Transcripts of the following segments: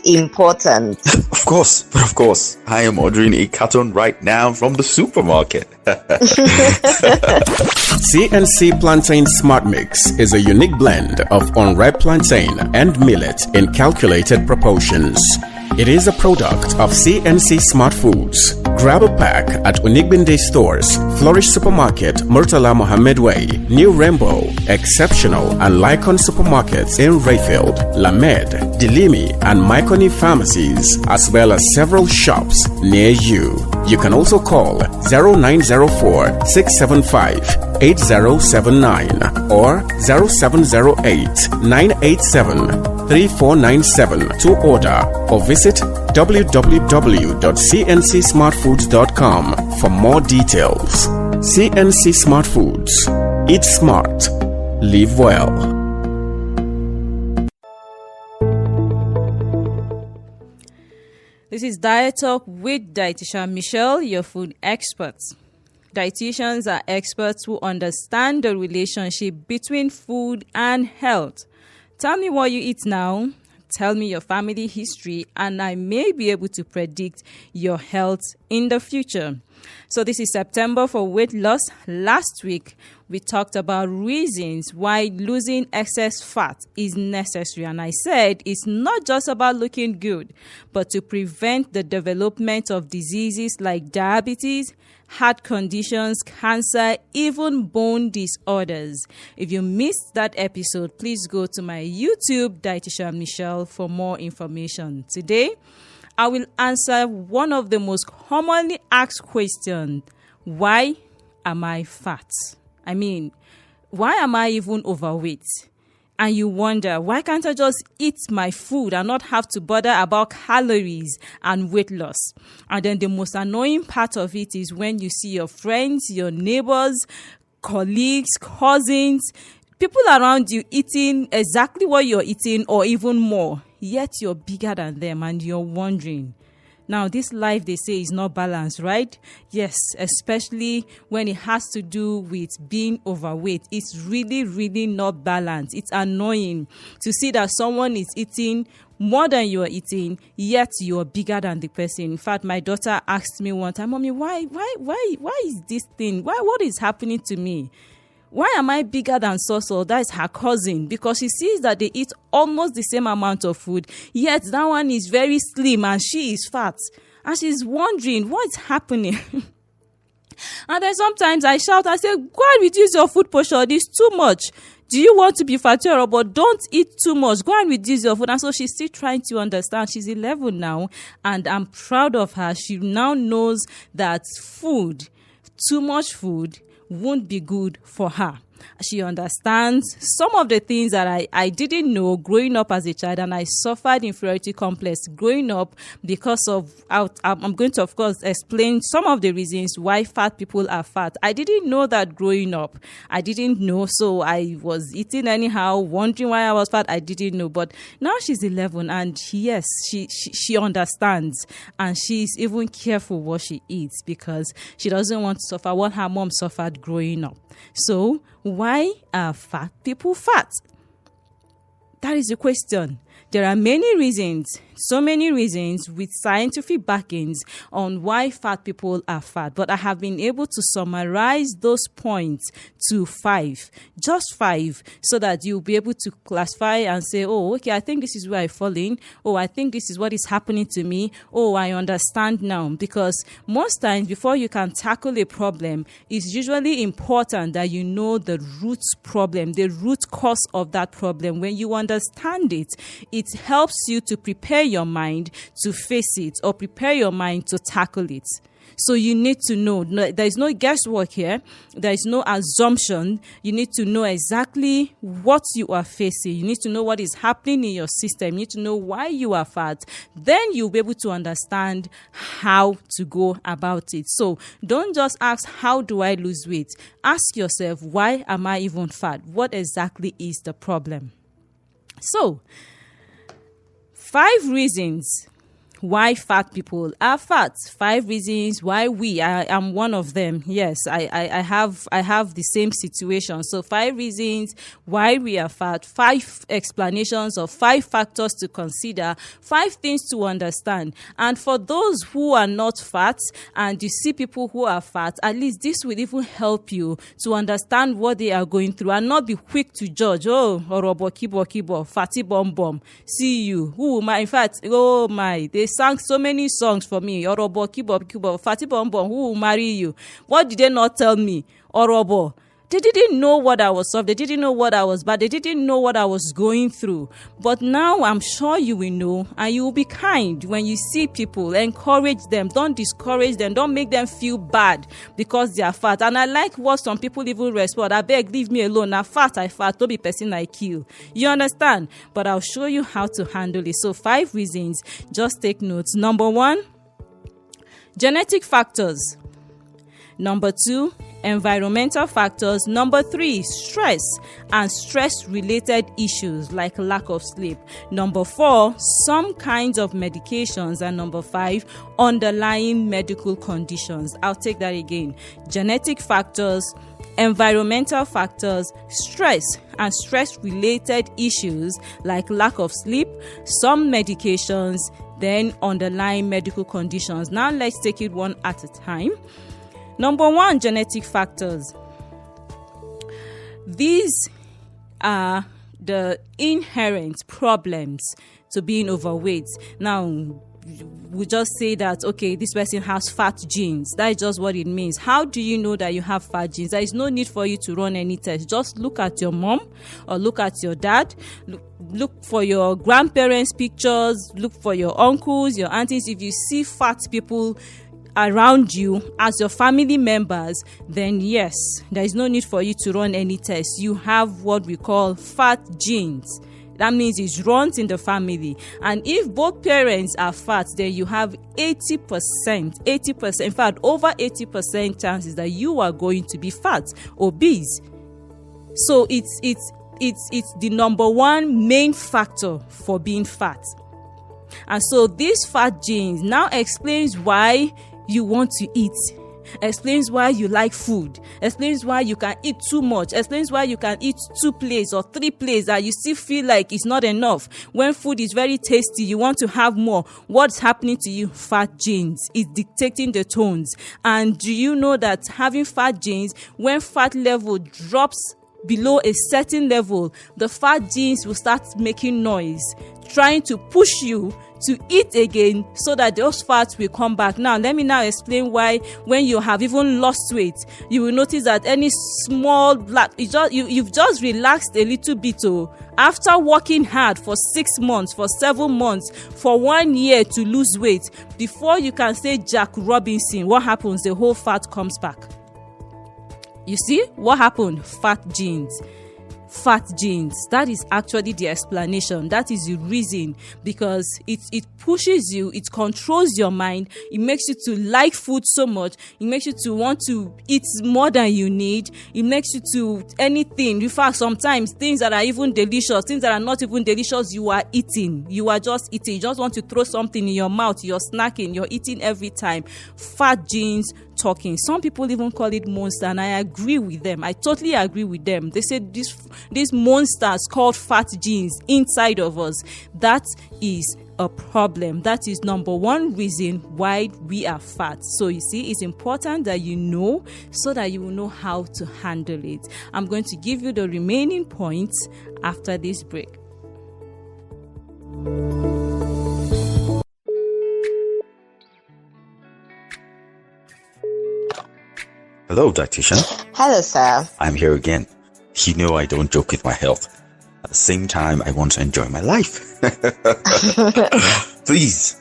important. Of course, I am ordering a carton right now from the supermarket. CNC Plantain Smart Mix is a unique blend of unripe plantain and millet in calculated proportions. It is a product of CNC Smart Foods. Grab a pack at Onigbinde Stores, Flourish Supermarket, Murtala Mohammed Way, New Rainbow, Exceptional and Lycon Supermarkets in Rayfield, Lamed, Dilimi and Myconi Pharmacies, as well as several shops near you. You can also call 0904-675-8079 or 0708-987-3497 to order, or visit www.cncsmartfoods.com for more details. CNC Smart Foods. Eat smart. Live well. This is Diet Talk with Dietitian Michelle, your food expert. Dietitians are experts who understand the relationship between food and health. Tell me what you eat now. Tell me your family history, and I may be able to predict your health in the future. So this is September for weight loss. Last week, we talked about reasons why losing excess fat is necessary. And I said it's not just about looking good, but to prevent the development of diseases like diabetes, heart conditions, cancer, even bone disorders. If you missed that episode, please go to my YouTube, Dietitian Michelle, for more information. Today, I will answer one of the most commonly asked questions: why am I fat? I mean, why am I even overweight? And you wonder, why can't I just eat my food and not have to bother about calories and weight loss? And then the most annoying part of it is when you see your friends, your neighbors, colleagues, cousins, people around you eating exactly what you're eating or even more, yet you're bigger than them and you're wondering. Now, this life, they say, is not balanced, right? Yes, especially when it has to do with being overweight. It's really, really not balanced. It's annoying to see that someone is eating more than you're eating, yet you're bigger than the person. In fact, my daughter asked me one time, "Mommy, why is this thing? What is happening to me? Why am I bigger than so-so?" That is her cousin, because she sees that they eat almost the same amount of food, yet that one is very slim and she is fat. And she's wondering what's happening. And then sometimes I shout, I say, "Go and reduce your food portion. It's too much. Do you want to be fatter? But don't eat too much. Go and reduce your food." And so she's still trying to understand. She's 11 now, and I'm proud of her. She now knows that too much food, won't be good for her. She understands some of the things that I didn't know growing up as a child, and I suffered inferiority complex growing up because of, I'm going to, of course, explain some of the reasons why fat people are fat. I didn't know that growing up. I didn't know, so I was eating anyhow, wondering why I was fat. I didn't know, but now she's 11, and yes, she understands, and she's even careful what she eats because she doesn't want to suffer what her mom suffered growing up. So, why are fat people fat? That is the question. There are many reasons, so many reasons with scientific backings on why fat people are fat. But I have been able to summarize those points to 5, just 5, so that you'll be able to classify and say, "Oh, okay, I think this is where I fall in. Oh, I think this is what is happening to me. Oh, I understand now." Because most times before you can tackle a problem, it's usually important that you know the root problem, the root cause of that problem. When you understand it, it helps you to prepare your mind to face it or prepare your mind to tackle it. So you need to know. There is no guesswork here. There is no assumption. You need to know exactly what you are facing. You need to know what is happening in your system. You need to know why you are fat. Then you'll be able to understand how to go about it. So don't just ask, "How do I lose weight?" Ask yourself, why am I even fat? What exactly is the problem? So, 5 reasons why fat people are fat. 5 reasons why I am one of them. Yes, I have the same situation. So 5 reasons why we are fat, 5 explanations of 5 factors to consider, 5 things to understand. And for those who are not fat and you see people who are fat, at least this will even help you to understand what they are going through and not be quick to judge. Oh, orobo kibo, fatty bomb. See you. Who my in fact, oh my, they sang so many songs for me. Orobo kibo, fatty bomb. Who will marry you? What did they not tell me? Orobo. They didn't know what I was of. They didn't know what I was bad. They didn't know what I was going through. But now I'm sure you will know, and you will be kind when you see people. Encourage them. Don't discourage them. Don't make them feel bad because they are fat. And I like what some people even respond. I beg, leave me alone. Now fat, I fat. Don't be person I kill. You understand? But I'll show you how to handle it. So 5 reasons. Just take notes. Number 1, genetic factors. Number 2, environmental factors. Number 3, stress and stress-related issues like lack of sleep. Number 4, some kinds of medications. And number 5, underlying medical conditions. I'll take that again. Genetic factors, environmental factors, stress and stress-related issues like lack of sleep, some medications, then underlying medical conditions. Now let's take it one at a time. Number 1, genetic factors. These are the inherent problems to being overweight. Now, we just say that, okay, this person has fat genes. That is just what it means. How do you know that you have fat genes? There is no need for you to run any test. Just look at your mom or look at your dad. Look for your grandparents' pictures. Look for your uncles, your aunties. If you see fat people around you as your family members, then yes, there is no need for you to run any tests. You have what we call fat genes. That means it runs in the family. And if both parents are fat, then you have 80%, in fact, over 80% chances that you are going to be fat, obese. So it's the number 1 main factor for being fat. And so these fat genes now explains why you want to eat, explains why you like food, explains why you can eat too much, explains why you can eat 2 plates or 3 plates and you still feel like it's not enough. When food is very tasty, you want to have more. What's happening to you? Fat genes is dictating the tones. And do you know that having fat genes, when fat level drops below a certain level, the fat genes will start making noise, trying to push you to eat again so that those fats will come back. Now, let me now explain why when you have even lost weight, you will notice that any small you've just relaxed a little bit. After working hard for 6 months, for 7 months, for 1 year to lose weight, before you can say Jack Robinson, what happens? The whole fat comes back. You see what happened? Fat genes. That is actually the explanation. That is the reason, because it pushes you, it controls your mind, it makes you to like food so much, it makes you to want to eat more than you need, it makes you to anything. In fact, sometimes things that are even delicious, things that are not even delicious, you are eating. You are just eating. You just want to throw something in your mouth, you're snacking, you're eating every time. Fat genes talking. Some people even call it monster, and I agree with them. I totally agree with them. They say these monsters called fat genes inside of us. That is a problem. That is number 1 reason why we are fat. So you see, it's important that you know so that you will know how to handle it. I'm going to give you the remaining points after this break. Hello, dietitian. Hello, sir. I'm here again. You know I don't joke with my health. At the same time, I want to enjoy my life. Please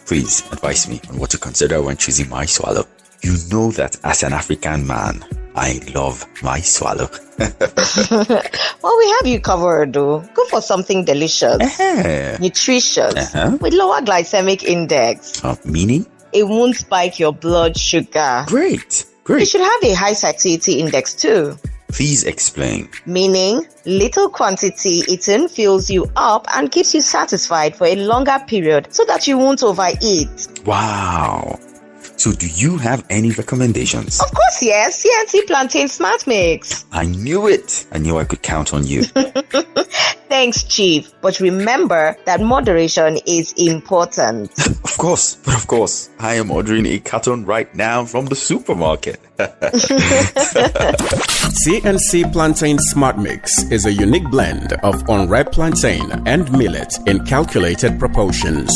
advise me on what to consider when choosing my swallow. You know that as an African man, I love my swallow. Well, we have you covered, though. Go for something delicious, nutritious, with lower glycemic index. Meaning? It won't spike your blood sugar. Great. You should have a high satiety index too. Please explain. Meaning, little quantity eaten fills you up and keeps you satisfied for a longer period so that you won't overeat. Wow. So do you have any recommendations? Of course, yes. CNC Plantain Smart Mix. I knew it. I knew I could count on you. Thanks, Chief. But remember that moderation is important. Of course. I am ordering a carton right now from the supermarket. CNC Plantain Smart Mix is a unique blend of unripe plantain and millet in calculated proportions.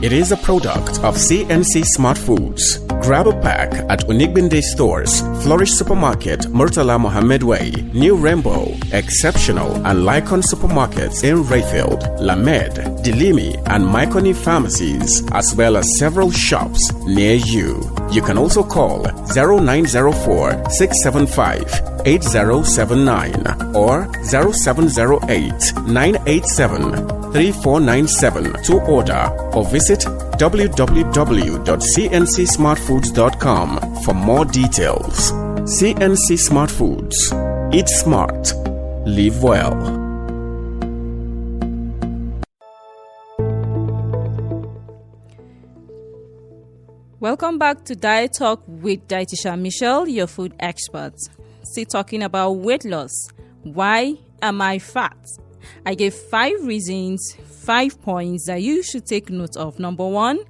It is a product of CNC Smart Foods. Grab a pack at Onigbinde Stores, Flourish Supermarket, Murtala Mohammed Way, New Rainbow, Exceptional and Lycon Supermarkets in Rayfield, Lamed, Dilimi and Myconi Pharmacies, as well as several shops near you. You can also call 0904 675 8079 or 0708 987 3497 to order or visit www.cncsmartfoods.com for more details. CNC Smart Foods. Eat smart. Live well. Welcome back to Diet Talk with Dietitian Michelle, your food expert. Still talking about weight loss. Why am I fat? I gave 5 reasons, 5 points that you should take note of. Number 1,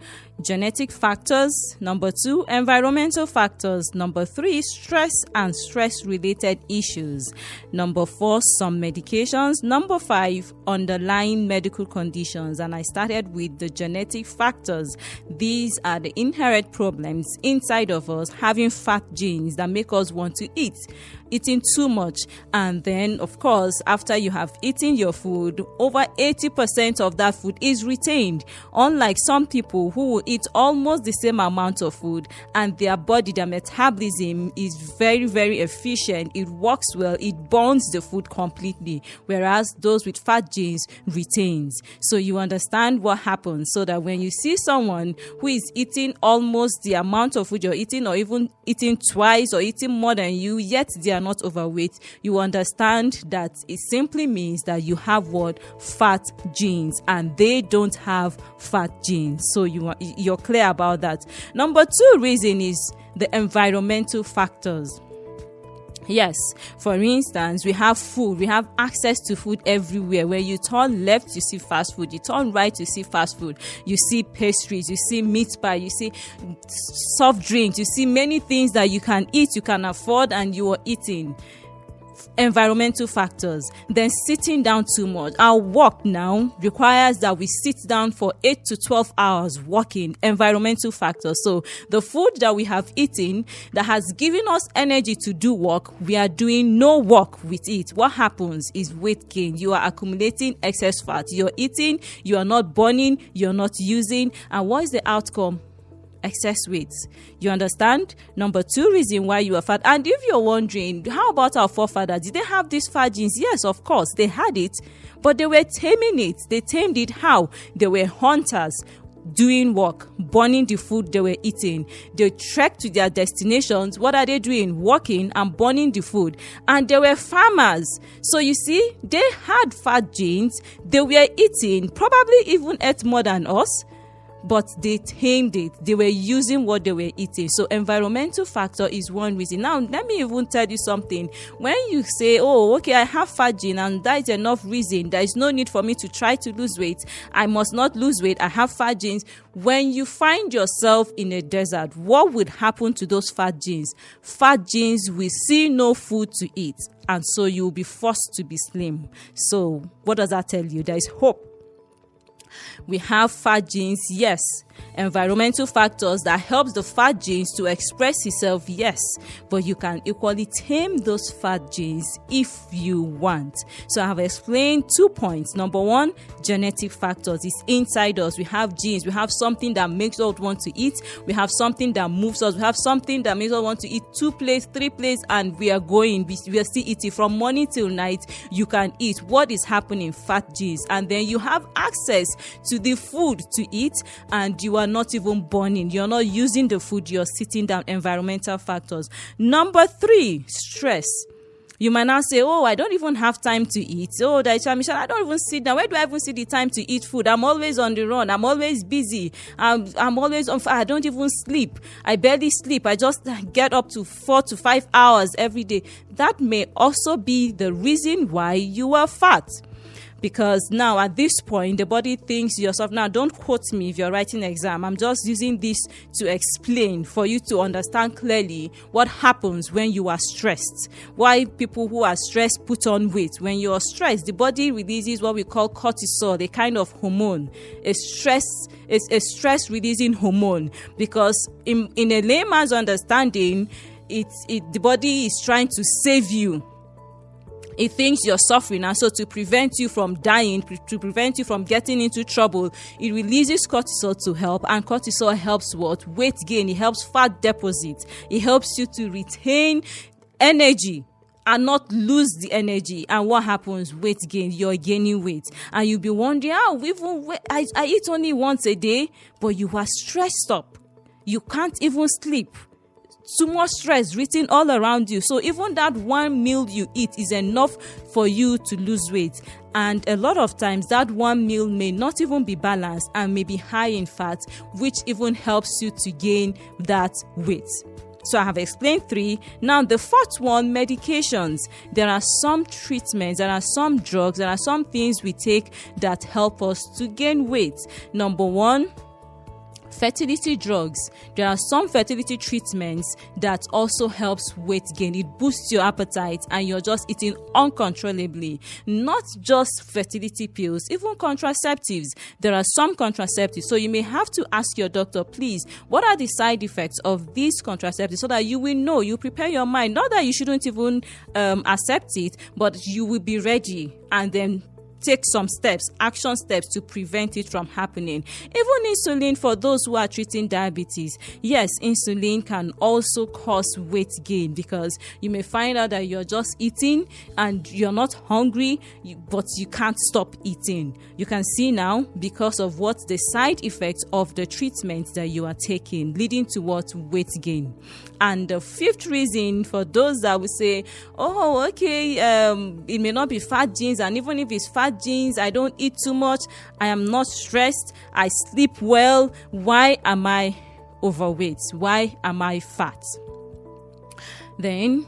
genetic factors. Number 2, environmental factors. Number 3, stress and stress-related issues. Number 4, some medications. Number 5, underlying medical conditions. And I started with the genetic factors. These are the inherent problems inside of us having fat genes that make us want to eat. Eating too much, and then of course after you have eaten your food, over 80% of that food is retained, unlike some people who will eat almost the same amount of food and their body, their metabolism is very, very efficient. It works well, it burns the food completely, whereas those with fat genes retains. So you understand what happens, so that when you see someone who is eating almost the amount of food you're eating, or even eating twice or eating more than you, yet they are not overweight, you understand that it simply means that you have what? Fat genes, and they don't have fat genes. So you're clear about that. Number 2 reason is the environmental factors. Yes, for instance, we have food, we have access to food everywhere. When you turn left, you see fast food. You turn right, you see fast food. You see pastries, you see meat pie, you see soft drinks, you see many things that you can eat, you can afford, and you are eating. Environmental factors. Then sitting down too much. Our work now requires that we sit down for 8 to 12 hours working. Environmental factors. So the food that we have eaten that has given us energy to do work, we are doing no work with it. What happens is weight gain. You are accumulating excess fat. You're eating, you are not burning, you're not using, and what is the outcome? Excess weight. You understand? Number 2 reason why you are fat. And if you're wondering, how about our forefathers? Did they have these fat genes? Yes, of course, they had it, but they were taming it. They tamed it how? They were hunters, doing work, burning the food they were eating. They trekked to their destinations. What are they doing? Working and burning the food. And they were farmers. So you see, they had fat genes. They were eating, probably even ate more than us, but they tamed it. They were using what they were eating. So environmental factor is one reason. Now, let me even tell you something. When you say, oh, okay, I have fat gene and that is enough reason, there is no need for me to try to lose weight, I must not lose weight, I have fat genes. When you find yourself in a desert, what would happen to those fat genes? Fat genes will see no food to eat, and so you'll be forced to be slim. So what does that tell you? There is hope. We have fat genes, yes. Environmental factors that helps the fat genes to express itself, yes. But you can equally tame those fat genes if you want. So I have explained 2 points. Number 1, genetic factors. It's inside us. We have genes. We have something that makes us want to eat. We have something that moves us. We have something that makes us want to eat 2 plates, 3 plates, and we are going. We are still eating from morning till night. You can eat. What is happening? Fat genes. And then you have access to the food to eat, and you are not even burning. You're not using the food. You're sitting down. Environmental factors. Number 3, stress. You might not say, oh, I don't even have time to eat. Oh, Michelle, I don't even sit down. Where do I even see the time to eat food? I'm always on the run. I'm always busy. I'm always on fire. I don't even sleep. I barely sleep. I just get up to 4 to 5 hours every day. That may also be the reason why you are fat. Because now at this point, the body thinks to yourself, now don't quote me if you're writing an exam. I'm just using this to explain for you to understand clearly what happens when you are stressed. Why people who are stressed put on weight. When you're stressed, the body releases what we call cortisol, a kind of hormone. It's a stress releasing hormone. Because in a layman's understanding, the body is trying to save you. It thinks you're suffering, and so to prevent you from dying, to prevent you from getting into trouble, it releases cortisol to help, and cortisol helps what? Weight gain. It helps fat deposit. It helps you to retain energy and not lose the energy. And what happens? Weight gain. You're gaining weight, and you'll be wondering, I eat only once a day, but you are stressed up. You can't even sleep. Too much stress written all around you. So even that one meal you eat is enough for you to lose weight. And a lot of times that one meal may not even be balanced and may be high in fat, which even helps you to gain that weight. So I have explained 3. Now the 4th one, medications. There are some treatments, there are some drugs, there are some things we take that help us to gain weight. Number 1, fertility drugs. There are some fertility treatments that also helps weight gain. It boosts your appetite and you're just eating uncontrollably. Not just fertility pills, even contraceptives. There are some contraceptives. So you may have to ask your doctor, please, what are the side effects of these contraceptives, so that you will know, you prepare your mind. Not that you shouldn't even accept it, but you will be ready and then take some action steps to prevent it from happening. Even insulin for those who are treating diabetes. Yes, insulin can also cause weight gain, because you may find out that you're just eating and you're not hungry, but you can't stop eating. You can see now, because of what the side effects of the treatment that you are taking, leading to what? Weight gain. And the 5th reason for those that will say, oh, okay, it may not be fat genes, and even if it's fat genes, I don't eat too much, I am not stressed, I sleep well, why am I overweight? Why am I fat? Then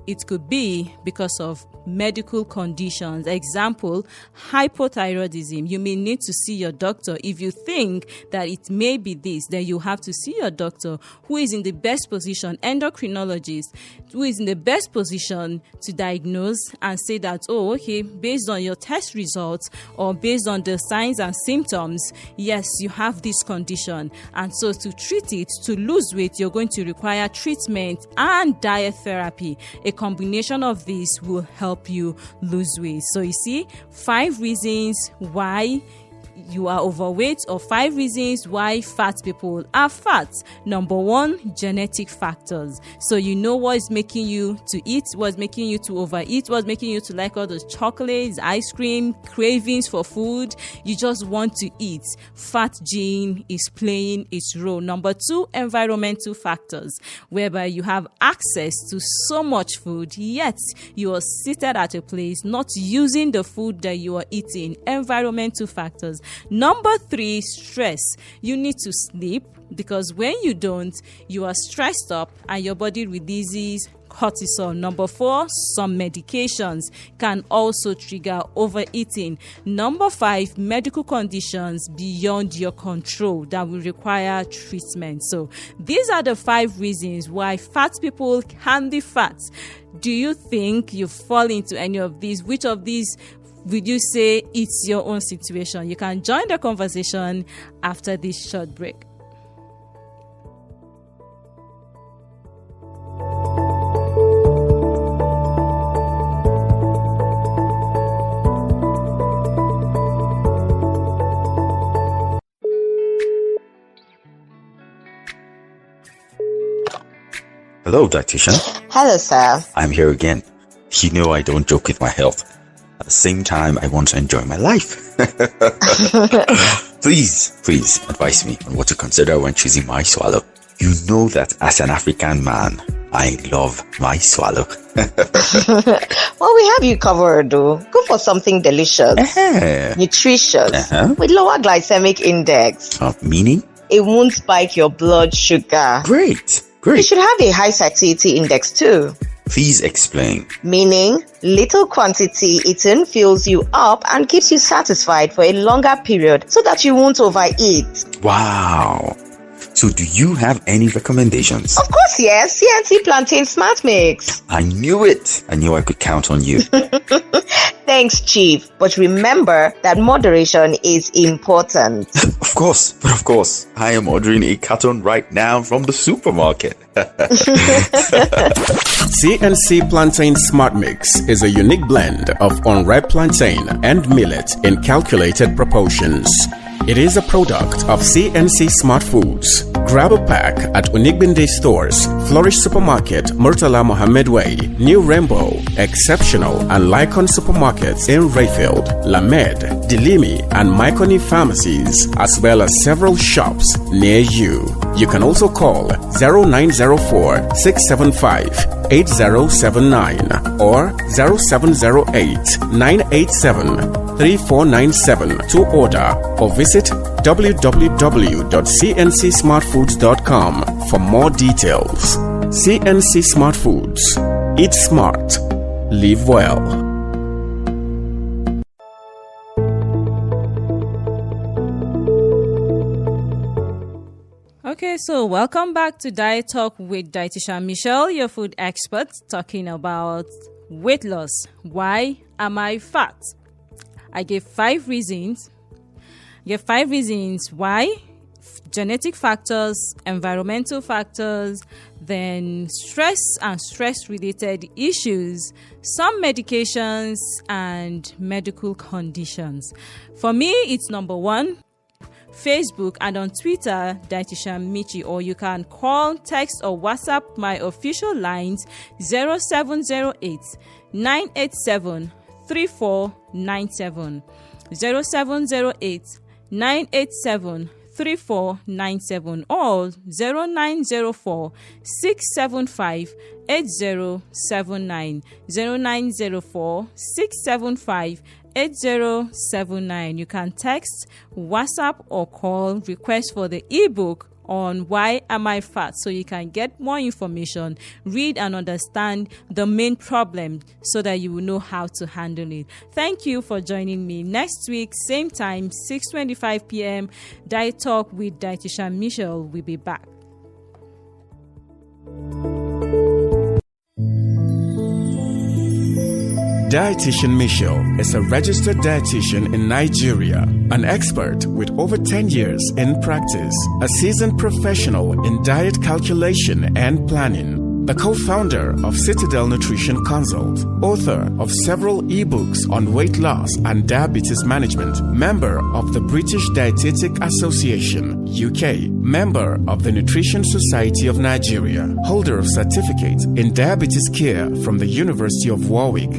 it could be because of medical conditions. Example, hypothyroidism. You may need to see your doctor. If you think that it may be this, then you have to see your doctor, who is in the best position, endocrinologist, who is in the best position to diagnose and say that, oh, okay, based on your test results or based on the signs and symptoms, yes, you have this condition. And so to treat it, to lose weight, you're going to require treatment and diet therapy. A combination of these will help you lose weight. So you see, 5 reasons why you are overweight, or 5 reasons why fat people are fat. Number 1, genetic factors. So you know what is making you to eat, what's making you to overeat, what's making you to like all those chocolates, ice cream, cravings for food. You just want to eat. Fat gene is playing its role. Number 2, environmental factors, whereby you have access to so much food, yet you are seated at a place not using the food that you are eating. Environmental factors. Number 3, stress. You need to sleep, because when you don't, you are stressed up and your body releases cortisol. Number 4, some medications can also trigger overeating. Number 5, medical conditions beyond your control that will require treatment. So these are the 5 reasons why fat people can be fat. Do you think you fall into any of these? Which of these would you say it's your own situation? You can join the conversation after this short break. Hello, dietitian. Hello, sir. I'm here again. You know I don't joke with my health. At the same time, I want to enjoy my life. Please advise me on what to consider when choosing my swallow. You know that as an African man, I love my swallow. Well, we have you covered, though. Go for something delicious, nutritious, with lower glycemic index. Meaning? It won't spike your blood sugar. Great. You should have a high satiety index too. Please explain. Meaning, little quantity eaten fills you up and keeps you satisfied for a longer period so that you won't overeat. Wow. So do you have any recommendations? Of course, yes. CNC Plantain Smart Mix. I knew it. I knew I could count on you. Thanks, Chief. But remember that moderation is important. Of course. I am ordering a carton right now from the supermarket. CNC Plantain Smart Mix is a unique blend of unripe plantain and millet in calculated proportions. It is a product of CNC Smart Foods. Grab a pack at Onigbinde Stores, Flourish Supermarket, Murtala Mohammed Way, New Rainbow, Exceptional and Lycon Supermarkets in Rayfield, Lamed, Dilimi and Myconi Pharmacies, as well as several shops near you. You can also call 0904-675-8079 or 0708-987-3497 to order or visit www.cncsmartfoods.com for more details. CNC Smart Foods. Eat smart. Live well. Okay, so welcome back to Diet Talk with Dietitian Michelle, your food expert, talking about weight loss. Why am I fat? I gave 5 reasons. Why: genetic factors, environmental factors, then stress and stress-related issues, some medications, and medical conditions. For me, it's number 1, Facebook, and on Twitter, Dietitian Michi, or you can call, text, or WhatsApp my official lines 0708 987 3497 0708 987 3497 or 0904 675 8079 0904 675 8079. You can text, WhatsApp, or call, request for the ebook on Why Am I Fat, so you can get more information, read and understand the main problem so that you will know how to handle it. Thank you for joining me. Next week, same time, 6:25 p.m., Diet Talk with Dietitian Michelle will be back. Dietitian Michelle is a registered dietitian in Nigeria, an expert with over 10 years in practice, a seasoned professional in diet calculation and planning, the co-founder of Citadel Nutrition Consult, author of several ebooks on weight loss and diabetes management, member of the British Dietetic Association, UK, member of the Nutrition Society of Nigeria, holder of certificate in diabetes care from the University of Warwick.